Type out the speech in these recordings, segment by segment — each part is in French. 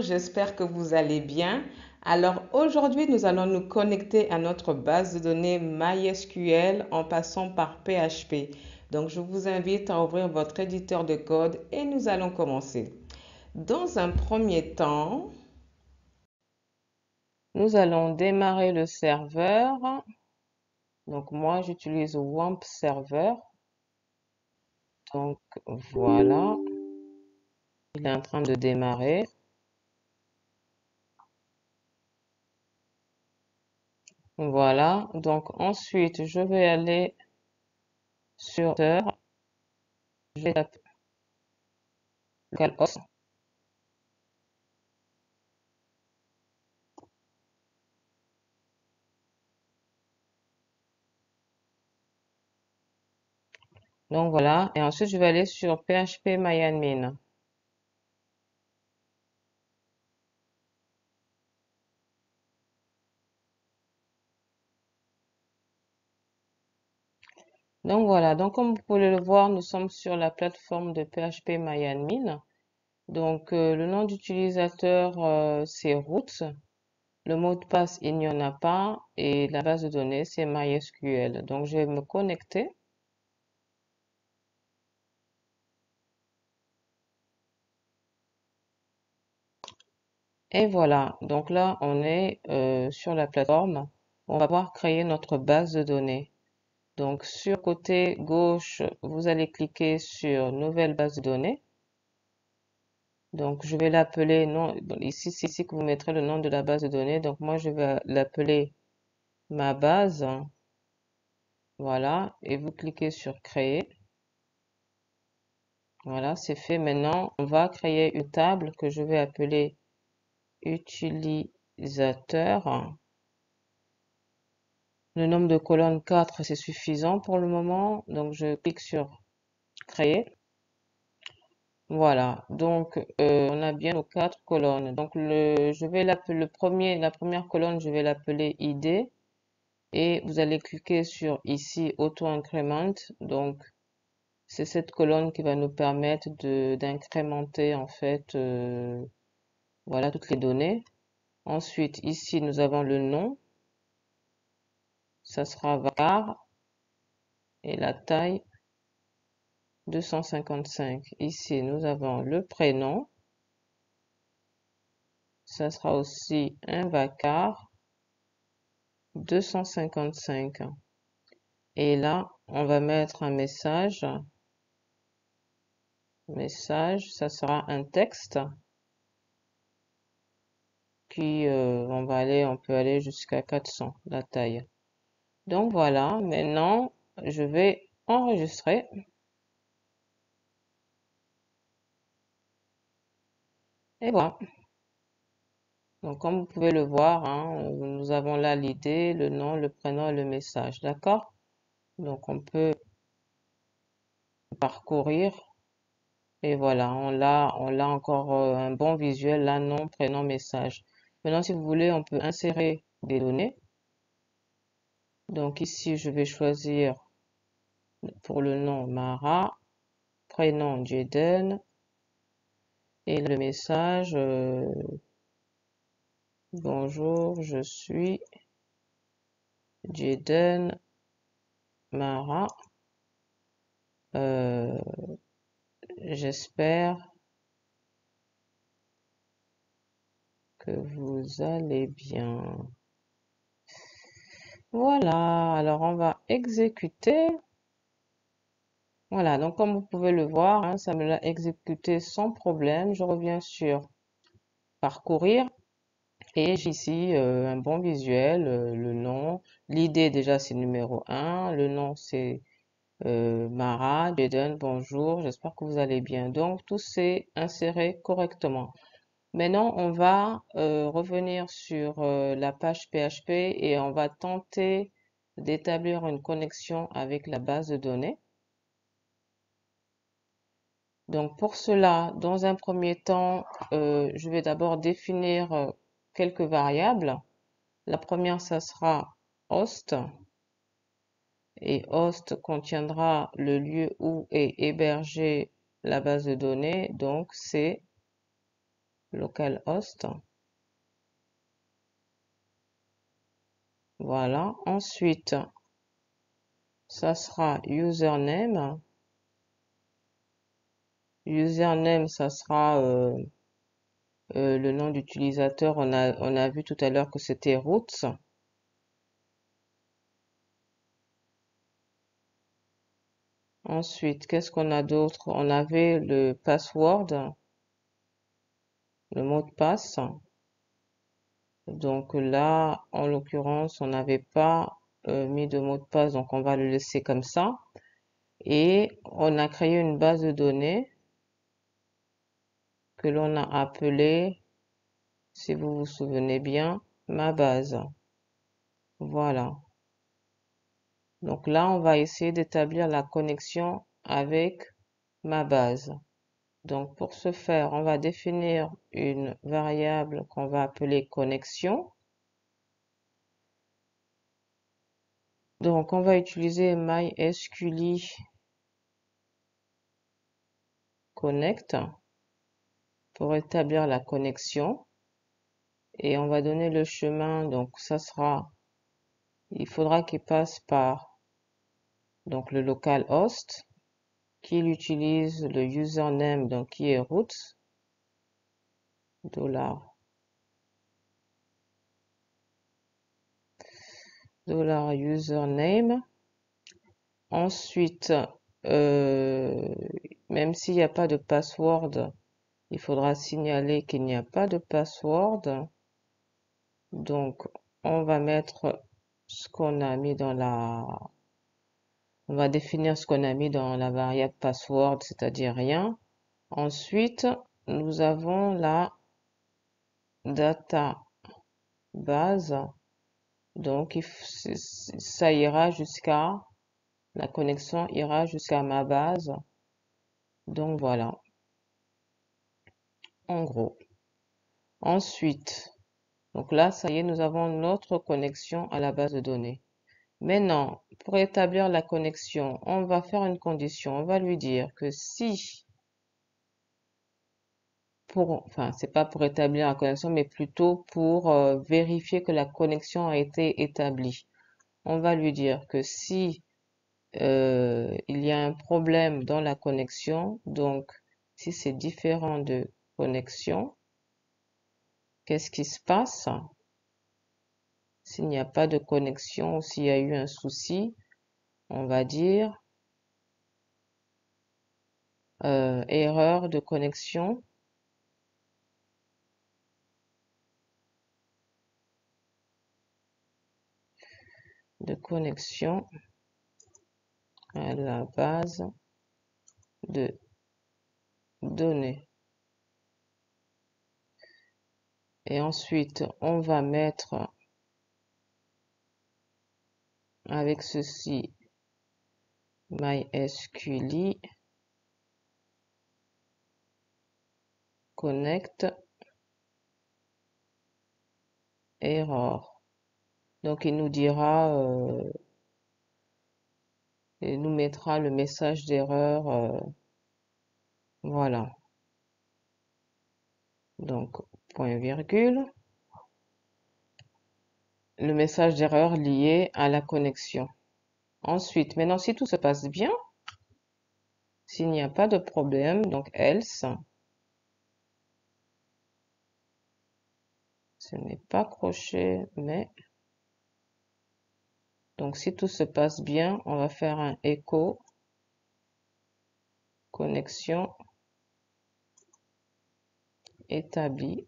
bonjour, j'espère que vous allez bien. Alors aujourd'hui, nous allons nous connecter à notre base de données MySQL en passant par PHP. Donc je vous invite à ouvrir votre éditeur de code et nous allons commencer. Dans un premier temps, nous allons démarrer le serveur. Donc moi, j'utilise WAMP Server. Donc voilà, il est en train de démarrer. Voilà, donc ensuite, je vais aller sur je vais taper localhost. Donc voilà, et ensuite je vais aller sur php.myadmin. Donc voilà, donc comme vous pouvez le voir, nous sommes sur la plateforme de php.myadmin. Donc le nom d'utilisateur c'est root, le mot de passe il n'y en a pas et la base de données c'est MySQL. Donc je vais me connecter. Et voilà, donc là on est sur la plateforme. On va pouvoir créer notre base de données. Donc sur côté gauche, vous allez cliquer sur Nouvelle base de données. Donc je vais l'appeler, non, ici c'est ici que vous mettrez le nom de la base de données. Donc moi je vais l'appeler ma base. Voilà, et vous cliquez sur Créer. Voilà, c'est fait. Maintenant, on va créer une table que je vais appeler Utilisateur. Le nombre de colonnes 4, c'est suffisant pour le moment. Donc je clique sur Créer. Voilà, donc on a bien nos 4 colonnes. Donc je vais l'appeler la première colonne, je vais l'appeler ID et vous allez cliquer sur ici Auto Increment. Donc c'est cette colonne qui va nous permettre d'incrémenter en fait voilà toutes les données. Ensuite ici nous avons le nom, ça sera var et la taille 255. Ici nous avons le prénom. Ça sera aussi un vacar 255. Et là, on va mettre un message. Message, ça sera un texte. Puis, on peut aller jusqu'à 400, la taille. Donc voilà, maintenant, je vais enregistrer. Et voilà. Donc, comme vous pouvez le voir, hein, nous avons là l'idée, le nom, le prénom et le message. D'accord? Donc, on peut parcourir. Et voilà, on l'a encore un bon visuel, là, nom, prénom, message. Maintenant, si vous voulez, on peut insérer des données. Donc ici, je vais choisir pour le nom Mara, prénom Jaden et le message bonjour, je suis Jaden Mara. Euh, J'espère que vous allez bien. Voilà, alors on va exécuter. Voilà, donc comme vous pouvez le voir, hein, ça me l'a exécuté sans problème. Je reviens sur parcourir et j'ai ici un bon visuel, le nom. L'idée déjà c'est numéro 1, le nom c'est Mara, Jaden, bonjour, j'espère que vous allez bien. Donc tout s'est inséré correctement. Maintenant on va revenir sur la page PHP et on va tenter d'établir une connexion avec la base de données. Donc pour cela, dans un premier temps, je vais d'abord définir quelques variables. La première, ça sera host et host contiendra le lieu où est hébergée la base de données. Donc c'est localhost. Voilà. Ensuite, ça sera username. Username, ça sera le nom d'utilisateur. On a vu tout à l'heure que c'était roots. Ensuite, qu'est-ce qu'on a d'autre? On avait le password, le mot de passe. Donc là, en l'occurrence, on n'avait pas mis de mot de passe, donc on va le laisser comme ça. Et on a créé une base de données que l'on a appelée, si vous vous souvenez bien, ma base. Voilà. Donc là, on va essayer d'établir la connexion avec ma base. Donc pour ce faire, on va définir une variable qu'on va appeler connexion. Donc on va utiliser MySQL connect pour établir la connexion et on va donner le chemin. Donc ça sera, il faudra qu'il passe par donc le localhost, qu'il utilise le username donc qui est root $username. Ensuite, même s'il n'y a pas de password, il faudra signaler qu'il n'y a pas de password. Donc, on va mettre ce qu'on a mis dans on va définir ce qu'on a mis dans la variable password, c'est-à-dire rien. Ensuite, nous avons la database. Donc, ça ira jusqu'à, la connexion ira jusqu'à ma base. Donc, voilà, en gros. Ensuite, donc là, ça y est, nous avons notre connexion à la base de données. Maintenant, pour établir la connexion, on va faire une condition. On va lui dire que si, enfin, c'est pas pour établir la connexion, mais plutôt pour vérifier que la connexion a été établie. On va lui dire que si il y a un problème dans la connexion, donc si c'est différent de connexion, qu'est-ce qui se passe? S'il n'y a pas de connexion ou s'il y a eu un souci, on va dire erreur de connexion. À la base de données. Et ensuite, on va mettre avec ceci MySQL connect error. Donc, il nous dira, il nous mettra le message d'erreur. Voilà. Donc, point virgule. Le message d'erreur lié à la connexion. Ensuite, maintenant, si tout se passe bien, s'il n'y a pas de problème, donc else, ce n'est pas crochet, mais donc si tout se passe bien, on va faire un écho connexion établie.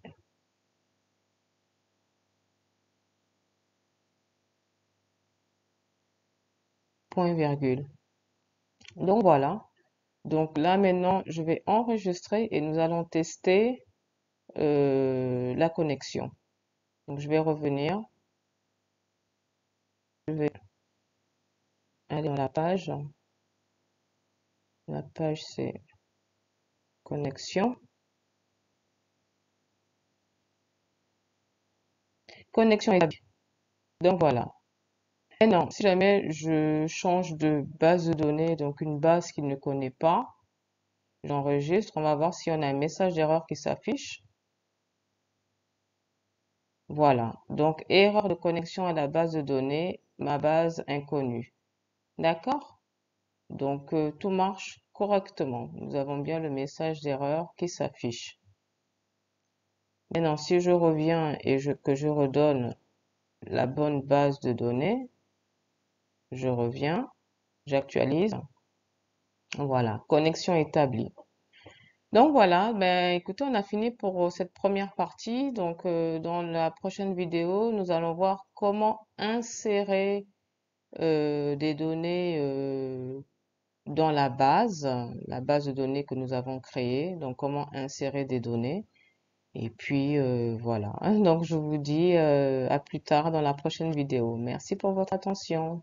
Point virgule. Donc voilà. Donc là maintenant, je vais enregistrer et nous allons tester la connexion. Donc je vais revenir. Je vais aller dans la page. La page c'est connexion. Connexion établie. Donc voilà. Maintenant, si jamais je change de base de données, donc une base qu'il ne connaît pas, j'enregistre, on va voir si on a un message d'erreur qui s'affiche. Voilà. Donc, erreur de connexion à la base de données, ma base inconnue. D'accord? Donc, tout marche correctement. Nous avons bien le message d'erreur qui s'affiche. Maintenant, si je reviens et que je redonne la bonne base de données, je reviens, j'actualise. Voilà, connexion établie. Donc voilà, ben écoutez, on a fini pour cette première partie. Donc dans la prochaine vidéo, nous allons voir comment insérer des données dans la base de données que nous avons créée. Donc comment insérer des données. Et puis voilà. Donc je vous dis à plus tard dans la prochaine vidéo. Merci pour votre attention.